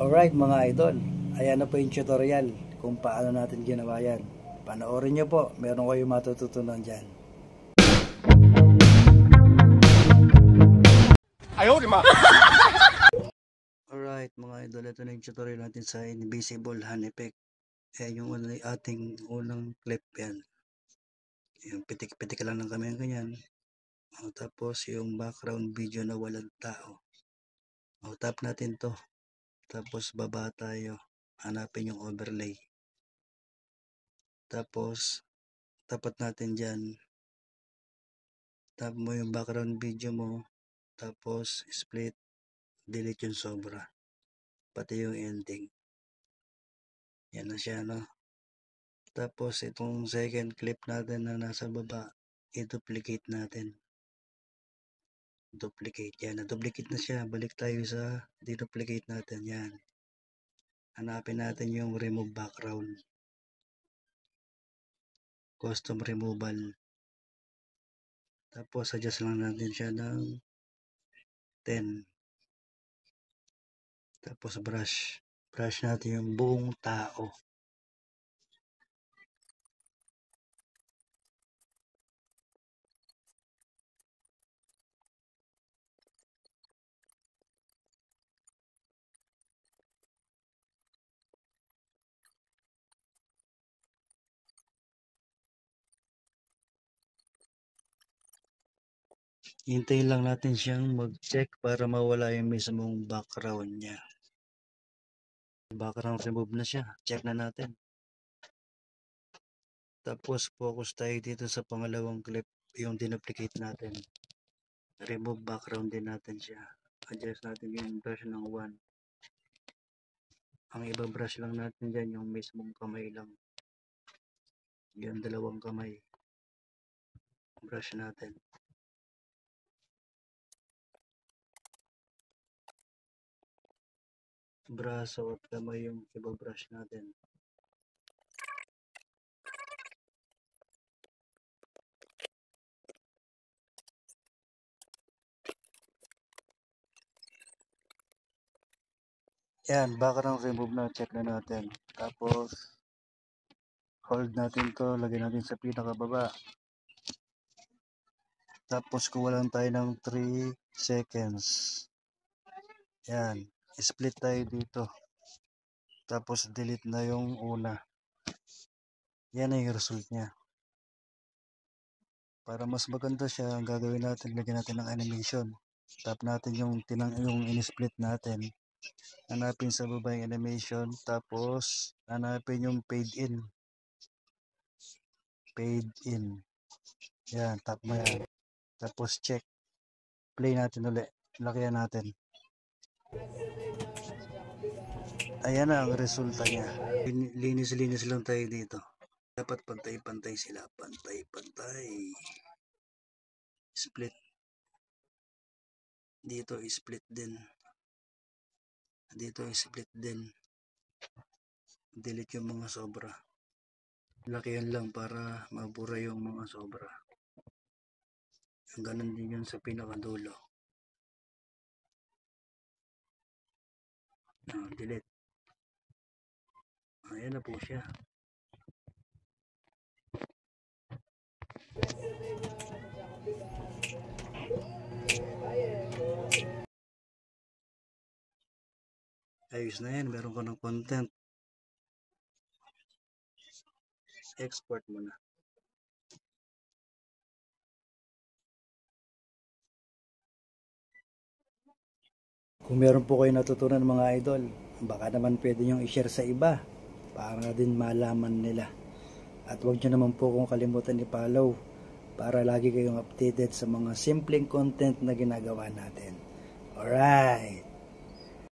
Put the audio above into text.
Alright mga idol, ayan na po yung tutorial kung paano natin ginawa yan. Panoorin nyo po, meron kayong matututunan dyan. Alright mga idol, ito na yung tutorial natin sa invisible hand effect. Ayan yung ating unang clip yan. Yung pitik-pitik lang ng kamay ganyan. Tapos yung background video na walang tao. Tap natin to. Tapos baba tayo. Hanapin yung overlay. Tapos tapat natin dyan. Tap mo yung background video mo. Tapos split. Delete yung sobra. Pati yung ending. Yan na siya, no? Tapos itong second clip natin na nasa baba, i-duplicate natin. Duplicate yan. Na-duplicate na siya. Balik tayo sa di-duplicate natin. Yan. Hanapin natin yung remove background. Custom removal. Tapos adjust lang natin siya ng 10. Tapos brush. Brush natin yung buong tao. Hintayin lang natin siyang mag-check para mawala yung mismong background niya. Background remove na siya. Check na natin. Tapos focus tayo dito sa pangalawang clip, yung dinuplicate natin. Remove background din natin siya. Adjust natin yung brush ng 1. Ang ibang brush lang natin dyan, yung mismong kamay lang. Yung dalawang kamay. Brush natin. Braso at kamay yung ibang brush natin. Yan, background remove na, check na natin. Tapos hold natin to, lagyan natin sa pinakababa. Tapos kuwalan tayo ng 3 seconds. Yan, split tayo dito. Tapos delete na yung una. Yan ang result niya. Para mas maganda siya, ang gagawin natin, lagyan natin ng animation. Tap natin yung in-split natin. Hanapin sa baba yung animation. Tapos hanapin yung fade in. Fade in. Yan, tap mo yan. Tapos check. Play natin ulit. Lakihan natin. Ayan na ang resulta niya. Linis-linis lang tayo dito. Dapat pantay-pantay sila. Pantay-pantay. Split. Dito split din. Dito split din. Delete yung mga sobra. Lakihan lang para mabura yung mga sobra. Ganun din yun sa pinakadulo. Delete. Ayan na po siya. Ayos na yan. Meron ka ng content. Export mo na. Kung meron po kayo natutunan mga idol, baka naman pwede nyo i-share sa iba para din malaman nila. At huwag nyo naman po kung kalimutan i-follow para lagi kayong updated sa mga simpleng content na ginagawa natin. Alright!